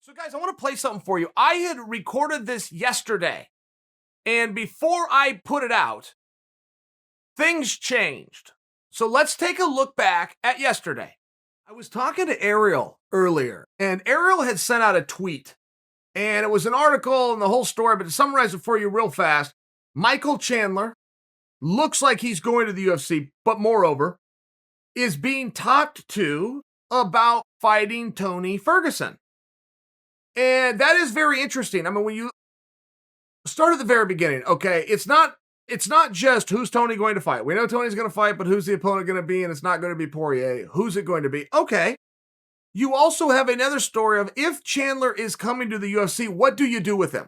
So, guys, I want to play something for you. I had recorded this yesterday, and before I put it out, things changed. So let's take a look back at yesterday. I was talking to Ariel earlier, and Ariel had sent out a tweet, and it was an article and the whole story, but to summarize it for you real fast, Michael Chandler looks like he's going to the UFC, but moreover, is being talked to about fighting Tony Ferguson. And that is very interesting. I mean, when you start at the very beginning, okay, it's not just who's Tony going to fight. We know Tony's going to fight, but who's the opponent going to be? And it's not going to be Poirier. Who's it going to be? Okay. You also have another story of if Chandler is coming to the UFC, what do you do with him?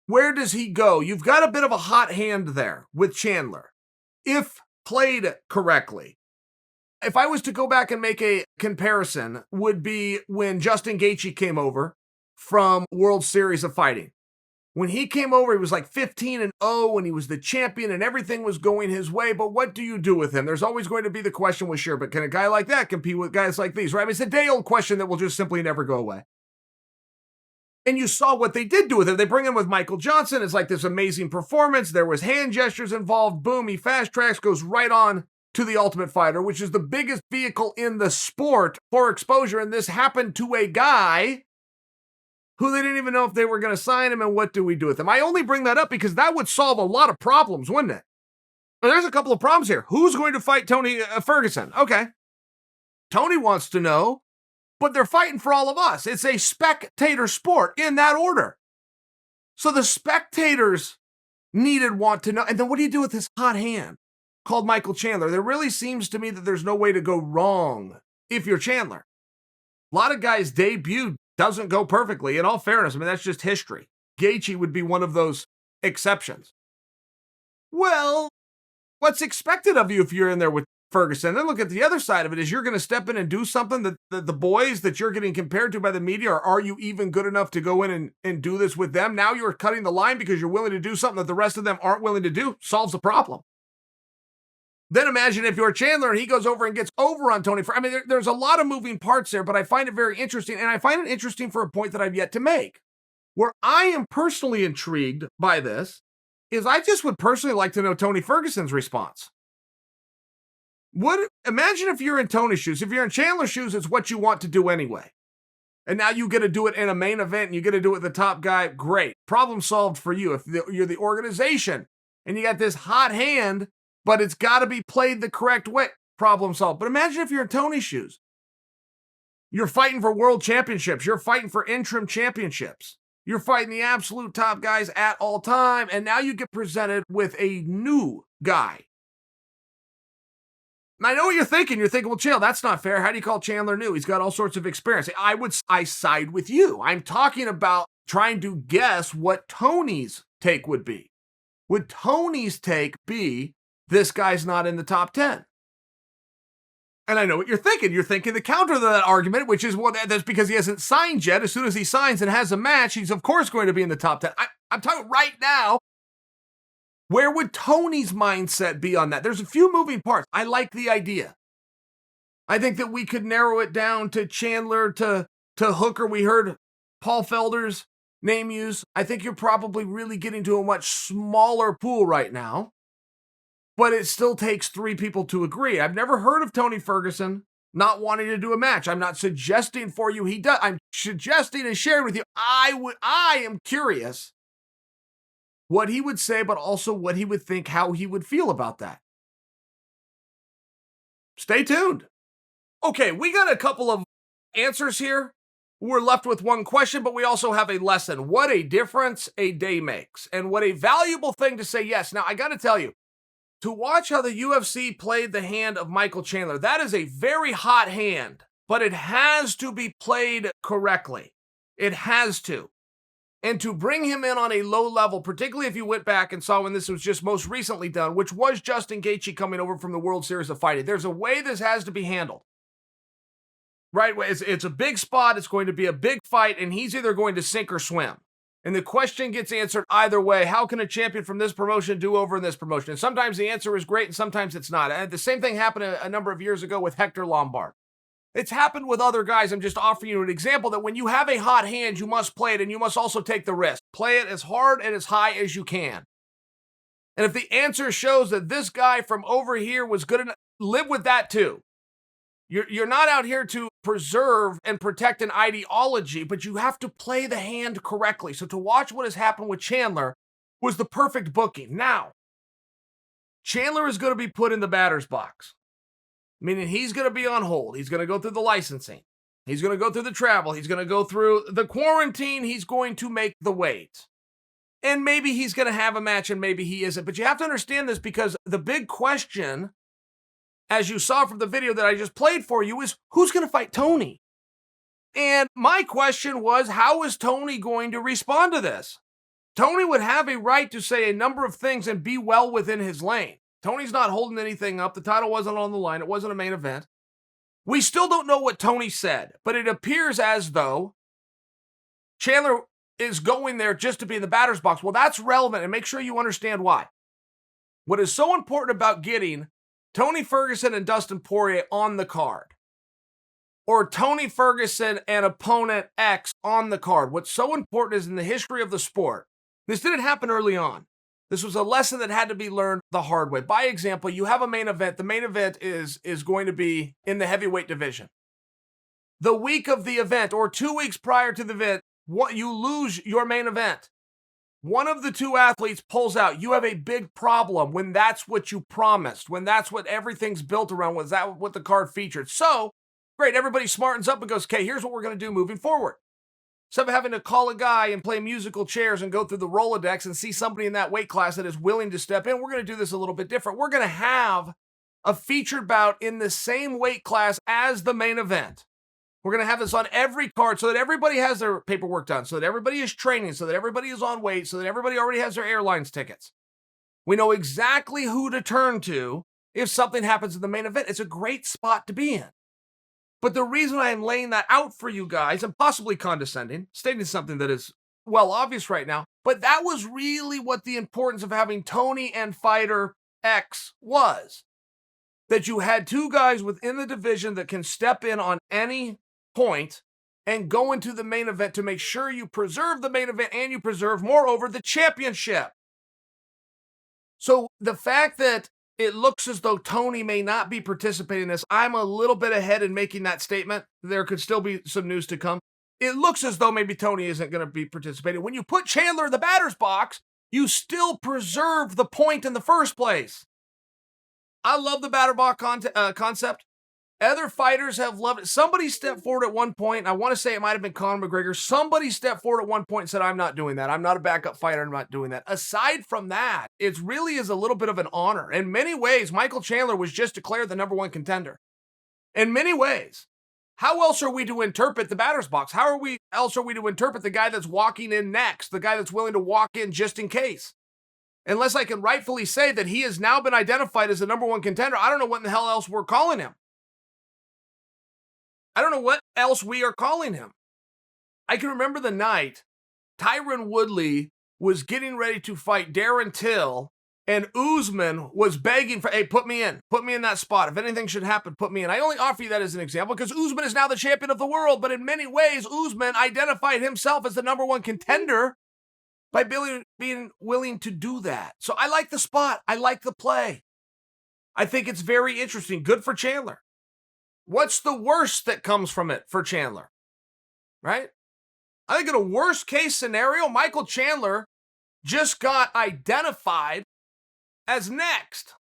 Where does he go? You've got a bit of a hot hand there with Chandler, if played correctly. If I was to go back and make a comparison, would be when Justin Gaethje came over from World Series of Fighting. When he came over, he was like 15-0 and he was the champion and everything was going his way. But what do you do with him? There's always going to be the question, well, sure, but can a guy like that compete with guys like these, right? I mean, it's a day-old question that will just simply never go away. And you saw what they did do with him. They bring him with Michael Johnson. It's like this amazing performance. There was hand gestures involved. Boom, he fast tracks, goes right on to the Ultimate Fighter, which is the biggest vehicle in the sport for exposure. And this happened to a guy who they didn't even know if they were going to sign him, and what do we do with him? I only bring that up because that would solve a lot of problems, wouldn't it? But there's a couple of problems here. Who's going to fight Tony Ferguson? Okay. Tony wants to know, but they're fighting for all of us. It's a spectator sport in that order. So the spectators want to know. And then what do you do with this hot hand called Michael Chandler? There really seems to me that there's no way to go wrong if you're Chandler. A lot of guys debut doesn't go perfectly. In all fairness, I mean, that's just history. Gaethje would be one of those exceptions. Well, what's expected of you if you're in there with Ferguson? Then look at the other side of it is you're going to step in and do something that the boys that you're getting compared to by the media, or are you even good enough to go in and do this with them? Now you're cutting the line because you're willing to do something that the rest of them aren't willing to do. Solves the problem. Then imagine if you're Chandler and he goes over and gets over on Tony. I mean, there's a lot of moving parts there, but I find it very interesting. And I find it interesting for a point that I've yet to make. Where I am personally intrigued by this is I just would personally like to know Tony Ferguson's response. Imagine if you're in Tony's shoes. If you're in Chandler's shoes, it's what you want to do anyway. And now you get to do it in a main event and you get to do it with the top guy. Great. Problem solved for you. If you're the organization and you got this hot hand, but it's got to be played the correct way. Problem solved. But imagine if you're in Tony's shoes. You're fighting for world championships. You're fighting for interim championships. You're fighting the absolute top guys at all time. And now you get presented with a new guy. And I know what you're thinking. You're thinking, well, Chael, that's not fair. How do you call Chandler new? He's got all sorts of experience. I side with you. I'm talking about trying to guess what Tony's take would be. Would Tony's take be, this guy's not in the top 10. And I know what you're thinking. You're thinking the counter to that argument, which is, well, that's because he hasn't signed yet. As soon as he signs and has a match, he's of course going to be in the top 10. I'm talking right now. Where would Tony's mindset be on that? There's a few moving parts. I like the idea. I think that we could narrow it down to Chandler, to Hooker. We heard Paul Felder's name used. I think you're probably really getting to a much smaller pool right now. But it still takes three people to agree. I've never heard of Tony Ferguson not wanting to do a match. I'm not suggesting for you he does. I'm suggesting and sharing with you. I am curious what he would say, but also what he would think, how he would feel about that. Stay tuned. Okay, we got a couple of answers here. We're left with one question, but we also have a lesson. What a difference a day makes, and what a valuable thing to say yes. Now, I got to tell you, to watch how the UFC played the hand of Michael Chandler, that is a very hot hand, but it has to be played correctly. It has to. And to bring him in on a low level, particularly if you went back and saw when this was just most recently done, which was Justin Gaethje coming over from the World Series of Fighting, there's a way this has to be handled. Right? It's a big spot, it's going to be a big fight, and he's either going to sink or swim. And the question gets answered either way. How can a champion from this promotion do over in this promotion? And sometimes the answer is great and sometimes it's not. And the same thing happened a number of years ago with Hector Lombard. It's happened with other guys. I'm just offering you an example that when you have a hot hand, you must play it, and you must also take the risk. Play it as hard and as high as you can. And if the answer shows that this guy from over here was good enough, live with that too. You're not out here to preserve and protect an ideology, but you have to play the hand correctly. So to watch what has happened with Chandler was the perfect booking. Now, Chandler is going to be put in the batter's box, meaning he's going to be on hold. He's going to go through the licensing. He's going to go through the travel. He's going to go through the quarantine. He's going to make the weight. And maybe he's going to have a match and maybe he isn't. But you have to understand this because the big question, as you saw from the video that I just played for you, is who's going to fight Tony? And my question was, how is Tony going to respond to this? Tony would have a right to say a number of things and be well within his lane. Tony's not holding anything up. The title wasn't on the line. It wasn't a main event. We still don't know what Tony said, but it appears as though Chandler is going there just to be in the batter's box. Well, that's relevant, and make sure you understand why. What is so important about getting Tony Ferguson and Dustin Poirier on the card, or Tony Ferguson and opponent X on the card, what's so important is in the history of the sport, this didn't happen early on. This was a lesson that had to be learned the hard way. By example, you have a main event. The main event is going to be in the heavyweight division. The week of the event, or 2 weeks prior to the event, you lose your main event. One of the two athletes pulls out. You have a big problem when that's what you promised, when that's what everything's built around, was that what the card featured. So, great, everybody smartens up and goes, okay, here's what we're going to do moving forward. Instead of having to call a guy and play musical chairs and go through the Rolodex and see somebody in that weight class that is willing to step in, we're going to do this a little bit different. We're going to have a featured bout in the same weight class as the main event. We're going to have this on every card so that everybody has their paperwork done, so that everybody is training, so that everybody is on weight, so that everybody already has their airlines tickets. We know exactly who to turn to if something happens in the main event. It's a great spot to be in. But the reason I am laying that out for you guys, and possibly condescending, stating something that is well obvious right now, but that was really what the importance of having Tony and fighter X was. That you had two guys within the division that can step in on any point and go into the main event to make sure you preserve the main event and you preserve, moreover, the championship. So the fact that it looks as though Tony may not be participating in this, I'm a little bit ahead in making that statement. There could still be some news to come. It looks as though maybe Tony isn't going to be participating. When you put Chandler in the batter's box, you still preserve the point in the first place. I love the batter box concept. Other fighters have loved it. Somebody stepped forward at one point, and I want to say it might have been Conor McGregor. Somebody stepped forward at one point and said, I'm not doing that. I'm not a backup fighter. I'm not doing that. Aside from that, it really is a little bit of an honor. In many ways, Michael Chandler was just declared the #1 contender. In many ways. How else are we to interpret the batter's box? How else are we to interpret the guy that's walking in next, the guy that's willing to walk in just in case? Unless I can rightfully say that he has now been identified as the #1 contender, I don't know what in the hell else we're calling him. I don't know what else we are calling him. I can remember the night Tyron Woodley was getting ready to fight Darren Till, and Usman was begging for, hey, put me in that spot. If anything should happen, put me in. I only offer you that as an example because Usman is now the champion of the world, but in many ways, Usman identified himself as the #1 contender by being willing to do that. So I like the spot. I like the play. I think it's very interesting. Good for Chandler. What's the worst that comes from it for Chandler? Right? I think in a worst case scenario, Michael Chandler just got identified as next.